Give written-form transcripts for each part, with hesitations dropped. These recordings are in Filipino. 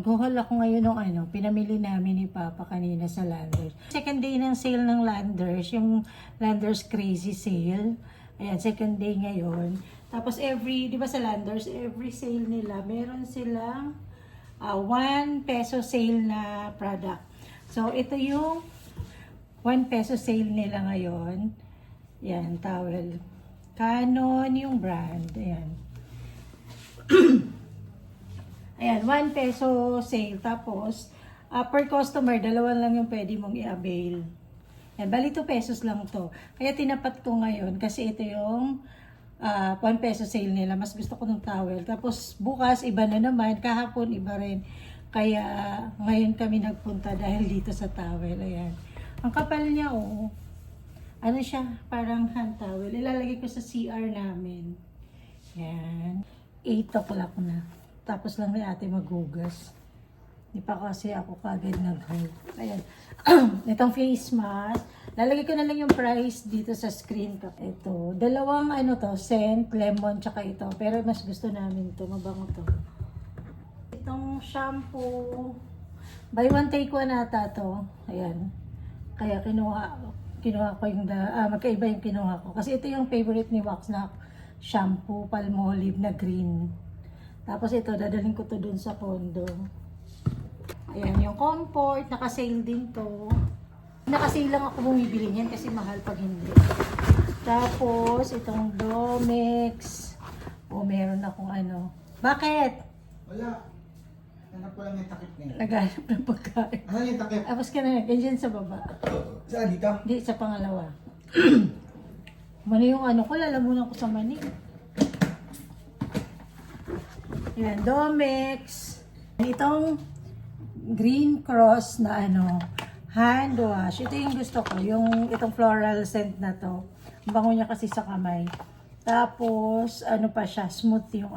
Nag-haul ako ngayon ng pinamili namin ni Papa kanina sa Landers. Second day ng sale ng Landers, yung Landers Crazy Sale. Ayan, second day ngayon. Tapos di ba sa Landers, every sale nila, meron silang 1 peso sale na product. So, ito yung 1 peso sale nila ngayon. Ayan, towel. Canon yung brand. Ayan. Ayan, 1 peso sale. Tapos, per customer, 2 lang yung pwede mong i-avail. Ayan, bali 2 pesos lang to. Kaya tinapat ko ngayon kasi ito yung 1 peso sale nila. Mas gusto ko ng towel. Tapos, bukas, iba na naman. Kahapon, iba rin. Kaya, ngayon kami nagpunta dahil dito sa towel. Ayan. Ang kapal niya, oh. Ano siya? Parang hand towel. Ilalagay ko sa CR namin. Ayan. 8 o'clock na. Tapos lang ni ate maghugas. Hindi pa kasi ako kagad nag-hold. Ayan. Itong face mask. Lalagay ko na lang yung price dito sa screen ko. Ito. Dalawang scent, lemon, tsaka ito. Pero mas gusto namin to. Mabango to. Itong shampoo. Buy one take one ata to. Ayan. Kaya kinuha ko yung magkaiba yung kinuha ko. Kasi ito yung favorite ni Wax na shampoo, Palmolive na green. Tapos ito, dadalhin ko to dun sa condo. Ayan, yung comfort, naka-sale din to. Naka-sale lang ako bumibili niyan kasi mahal pag hindi. Tapos, itong Domex. Meron akong Bakit? Wala. Hanap ko lang yung takip niya. Naghanap ng pagkain. Ano yung takip? Tapos ka na, ganyan sa baba. Saan dito? Hindi, sa pangalawa. Mani yung ko, lalamunan ko sa mani. Yan, Domex. Itong Green Cross na hand wash. Ito yung gusto ko, itong floral scent na to. Bango niya kasi sa kamay. Tapos, pa siya, smooth yung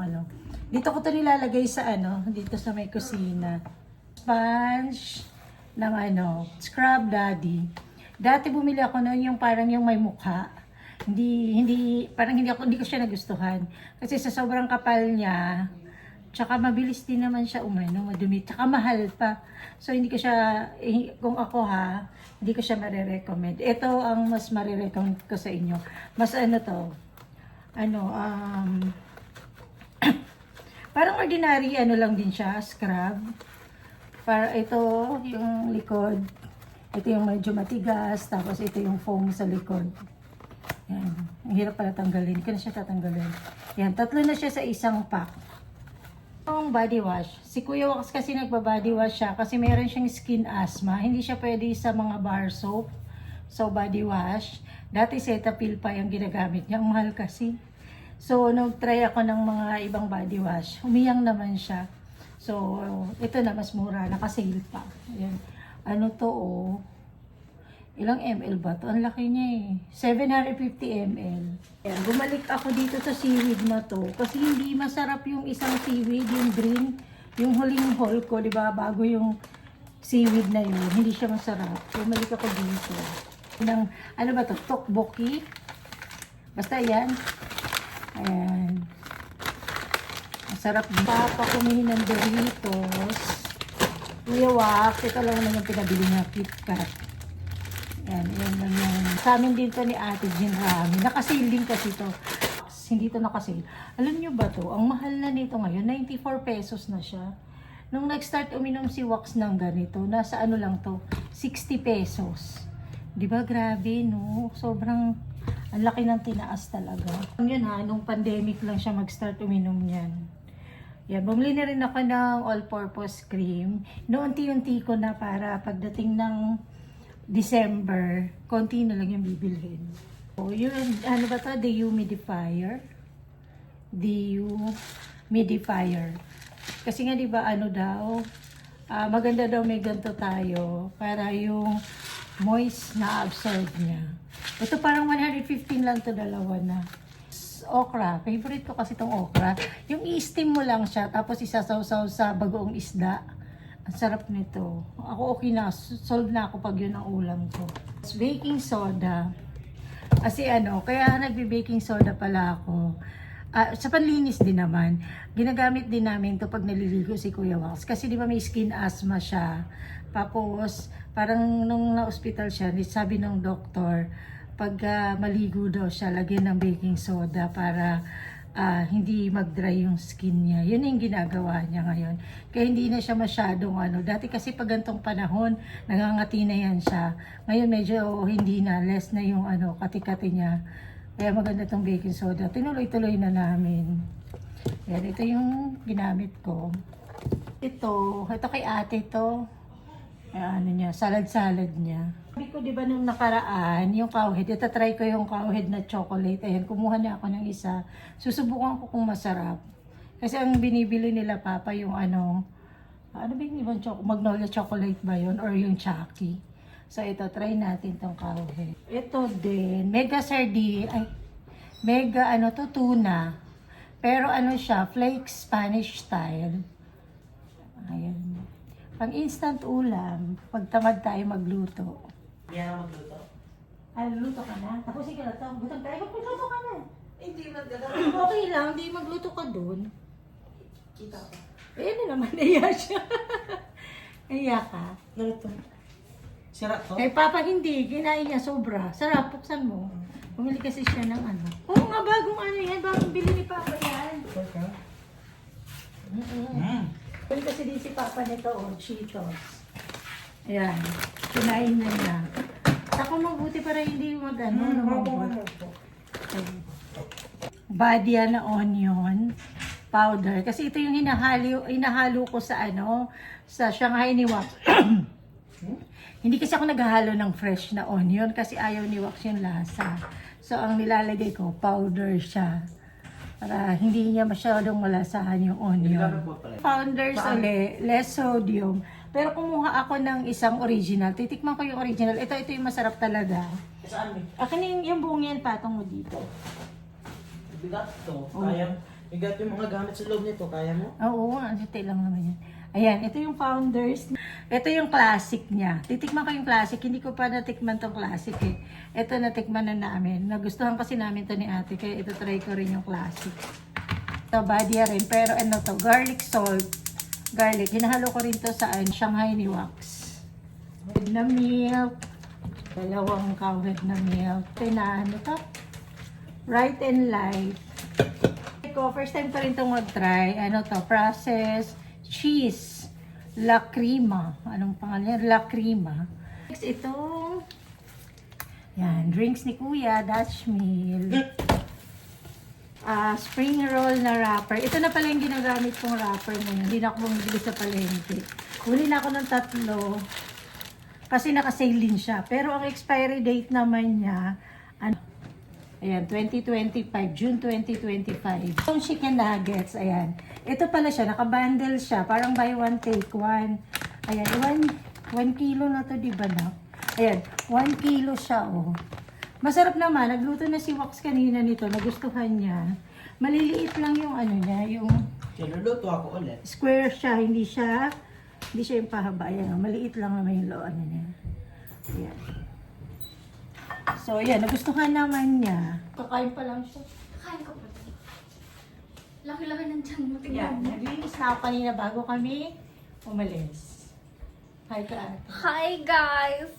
Dito ko to nilalagay sa dito sa may kusina. Sponge ng Scrub Daddy. Dati bumili ako noon yung parang yung may mukha. Parang hindi ko siya nagustuhan. Kasi sa sobrang kapal niya, tsaka mabilis din naman siya madumi, tsaka mahal pa. So hindi ko siya, kung ako hindi ko siya marirecommend. Ito ang mas marirecommend ko sa inyo. Mas parang ordinary lang din siya, scrub. Para ito yung likod. Ito yung medyo matigas, tapos ito yung foam sa likod. Yan. Ang hirap pala tanggalin. Hindi ko na siya tatanggalin. Yan, 3 na siya sa isang pack. Yung body wash. Si Kuya Wax kasi nagba-body wash siya kasi meron siyang skin asthma. Hindi siya pwede sa mga bar soap. So, body wash. Dati Cetaphil pa yung ginagamit niya. Ang mahal kasi. So, nag-try ako ng mga ibang body wash. Humiyang naman siya. So, ito na mas mura. Naka-sale pa. Ayan. Ilang ml ba to? Ang laki niya 750 ml. Ayan. Bumalik ako dito sa seaweed na to. Kasi hindi masarap yung isang seaweed, yung green. Yung huling haul ko, di ba? Bago yung seaweed na yun. Hindi siya masarap. Bumalik ako dito. Tteokbokki. Basta yan. Ayan. Masarap din. Papa kumihin ng Doritos. Kuya Wax, ito lang naman yung pinabili niya, KitKat. Ayan, yan lang yan. Sa amin din to ni Ate Jean Rami. Nakasale din kasi to. Hindi to nakasale. Alam nyo ba to? Ang mahal na nito ngayon, 94 pesos na siya. Nung nag-start uminom si Wax ng ganito, nasa lang to, 60 pesos. Diba grabe, no? Sobrang ang laki ng tinaas talaga. Yun nung pandemic lang siya mag-start uminom niyan. Yan, bumili na rin ako ng all-purpose cream. Noonti-unti ko na para pagdating ng December, konti na lang yung bibilhin. So, yun, dehumidifier. Dehumidifier. Kasi nga, di ba, maganda daw may ganito tayo para yung moist na absorb niya. Ito parang 115 lang to, dalawa na. Okra. Favorite ko kasi itong okra. Yung i-steam mo lang siya, tapos isasawsaw sa bagoong isda. Ang sarap nito. Ako okay na. Solve na ako pag yun ang ulam ko. Baking soda. Kasi kaya nagbe-baking soda pala ako. Sa panlinis din naman, ginagamit din namin to pag naliligo si Kuya Wax. Kasi di ba may skin asthma siya. Tapos, parang nung na-hospital siya, sabi ng doktor, pag maligo daw siya, lagyan ng baking soda para hindi mag-dry yung skin niya. Yun yung ginagawa niya ngayon. Kaya hindi na siya masyadong Dati kasi pag gantong panahon, nangangati na yan siya. Ngayon medyo hindi na, less na yung kati-kati niya. Kaya maganda tong baking soda. Tinuloy-tuloy na namin. Yan, ito yung ginamit ko. Ito kay ate to. Niya, salad-salad niya. Sabi ko, di ba nung nakaraan, yung cowhead, itatry ko yung cowhead na chocolate. Ayan, kumuha na ako ng isa. Susubukan ko kung masarap. Kasi ang binibili nila, Papa, yung ano ba yung ibang Magnolia chocolate ba yun? Or yung Chucky. So, ito, try natin tong cowhead. Ito din, mega tuna. Pero siya, flake Spanish style. Ayan. Pang instant ulam, pag tamad tayo magluto. Hindi na magluto. Luto ka na? Tapusin ka na ito. Gutom tayo, magluto ka na. Hindi magluto. Okay lang, hindi magluto ka dun. Kita ko. Ayan na naman, naiya siya. Naiya ka. Naluto. Sarap to? Eh, Papa, hindi. Kinain niya sobra. Sarap, buksan mo. Bumili kasi siya ng Oo nga, bagong yan. Bagong bili ni Papa yan. Teka. Bumili kasi din si Papa nito, Cheetos. Ayan. Kinain na niya. Ako mabuti para hindi lumabot. Badya na onion powder. Kasi ito yung hinahalo ko sa sa Shanghai ni Wax. Hindi kasi ako naghahalo ng fresh na onion kasi ayaw ni Wax yung lasa. So, ang nilalagay ko, powder siya. Para hindi niya masyadong malasahan yung onion. Founders ulit, less sodium. Pero kumuha ako ng isang original. Titikman ko yung original. Ito yung masarap talaga. Saan? Akin yung buong yan, patong mo dito. Bigat to. Kaya, bigat yung mga gamit sa loob nito. Kaya mo? Oo, ito lang naman yan. Ayan, ito yung Founders. Ito yung classic niya. Titikman ko yung classic. Hindi ko pa natikman tong classic eh. Ito natikman na namin. Nagustuhan kasi namin to ni ate. Kaya ito try ko rin yung classic. Ito, badya rin. Pero garlic salt. Garlic. Hinahalo ko rin to sa Shanghai ni Wax. Cowhead na milk. Dalawang cowhead na milk. Ito Right and Light. First time ko rin itong mag-try. Processed cheese. La Crema. Anong pangalan yan? La Crema. Next, itong drinks ni Kuya. Dutch Mill. Spring roll na wrapper. Ito na pala yung ginagamit kong wrapper ngayon. Hindi na ako bumibili sa palengke. Huli na ako ng 3. Kasi naka-sale din siya. Pero ang expiry date naman niya, ayan, 2025, June 2025. Yung chicken nuggets, ayan. Ito pala siya, naka-bundle siya. Parang buy one, take one. Ayan, 1 kilo na to, di ba na? Ayan, 1 kilo siya, oh. Masarap naman. Nagluto na si Wax kanina nito. Nagustuhan niya. Maliliit lang yung niya, yung Luluto ako ulit. square siya. Hindi siya yung pahaba. Ayan, maliit lang naman yung niya. Ayan. So, ayan. Nagustuhan naman niya. Kakain pa lang siya. Kain ko pa. Laki-laki ng tiyan mo. Ayan. Tingnan mo. Naglinis na ako kanina bago kami umalis. Hi ka ate. Hi guys!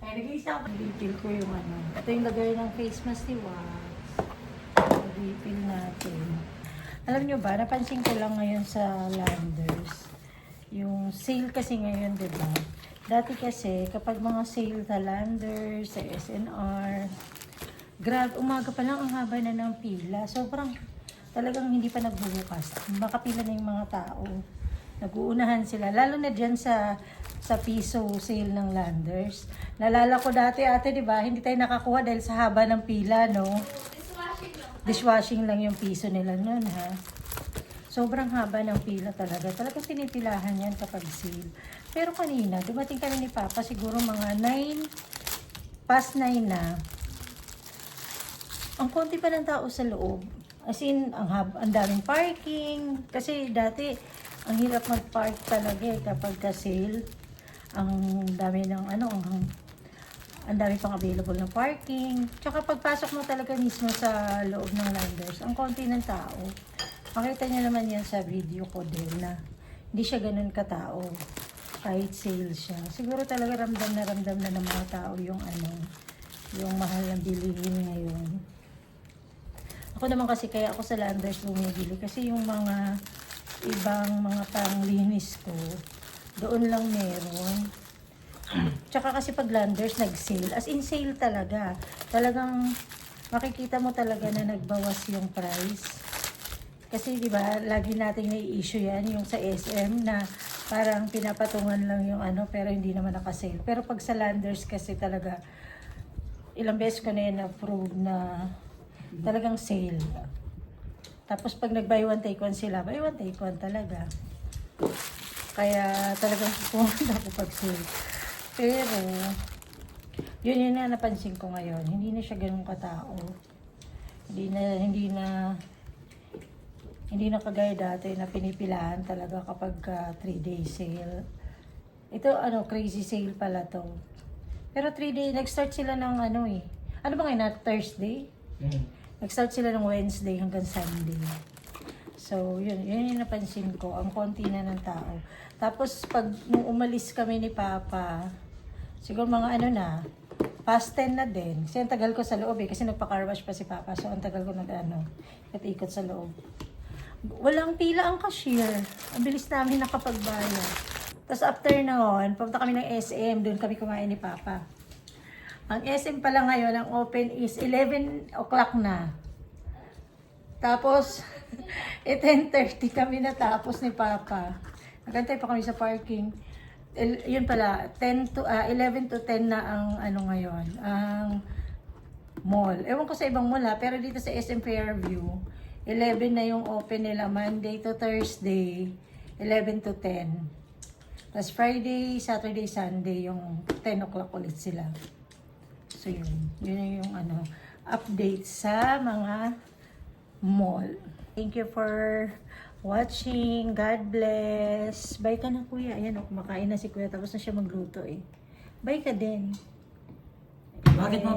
Ay, nag-iisa ako. Refill ko yung Ito yung lagay ng face mask ni Wax. Refill natin. Alam nyo ba, napansin ko lang ngayon sa Landers. Yung sale kasi ngayon, diba? Dati kasi, kapag mga sale sa Landers, sa SNR, umaga pa lang ang haba na ng pila. Sobrang talagang hindi pa nagbubukas. Makapila na yung mga tao. Nag-uunahan sila. Lalo na dyan sa piso sale ng Landers. Nalala ko dati ate, di ba? Hindi tayo nakakuha dahil sa haba ng pila, no? Dishwashing lang. Dishwashing lang yung piso nila nun, ha? Sobrang haba ng pila talaga. Talagang pinipilahan yan kapag sale. Pero kanina, dumating kami ni Papa, siguro mga 9, past 9 na. Ang konti pa ng tao sa loob. As in, ang daming parking. Kasi dati, ang hirap mag-park talaga kapag ka-sale. Ang dami ng Ang dami pang available na parking. Tsaka pagpasok mo talaga mismo sa loob ng Landers, ang konti ng tao. Makita niyo naman yan sa video ko din na hindi siya ganun katao. Kahit sale siya. Siguro talaga ramdam na ng mga tao yung yung mahal ng bilihin ngayon. Ako naman kasi kaya ako sa Landers bumibili kasi yung mga ibang mga panglinis ko, doon lang meron. Tsaka kasi pag Landers nag-sale, as in sale talaga. Talagang makikita mo talaga na nagbawas yung price. Kasi di ba lagi nating nai-issue yan, yung sa SM na parang pinapatungan lang yung pero hindi naman naka-sale. Pero pag sa Landers kasi talaga, ilang beses ko na yun na-prove na talagang sale. Tapos pag nag-buy one take one sila, buy one take one talaga. Kaya talagang pupunta ako pag sale. Pero, yun na napansin ko ngayon. Hindi na siya ganun katao. Hindi na kagaya dati na pinipilahan talaga kapag 3-day sale. Ito, crazy sale pala to. Pero 3-day, nag-start sila ng Ano ba ngayon? Thursday? Nag-start sila ng Wednesday hanggang Sunday. So, yun yung napansin ko. Ang konti na ng tao. Tapos, nung umalis kami ni Papa, siguro mga past 10 na din. Kasi ang tagal ko sa loob kasi nagpa-car wash pa si Papa. So, ang tagal ko ikot sa loob. Walang pila ang cashier. Ang bilis namin nakapagbayad. Tapos after noon, pumunta kami ng SM. Doon kami kumain ni Papa. Ang SM pala ngayon, ang open is 11 o'clock na. Tapos, 10:30 kami natapos ni Papa. Nagantay pa kami sa parking. Yun pala, 11 to 10 na ang ngayon, ang mall. Ewan ko sa ibang mall pero dito sa SM Fairview, 11 na yung open nila, Monday to Thursday, 11 to 10. Tapos Friday, Saturday, Sunday, yung 10 o'clock ulit sila. So yun yung update sa mga mall. Thank you for watching. God bless. Bye ka na, kuya. Ayan, kumakain na si kuya. Tapos na siya magluto Bye ka din. Bakit mo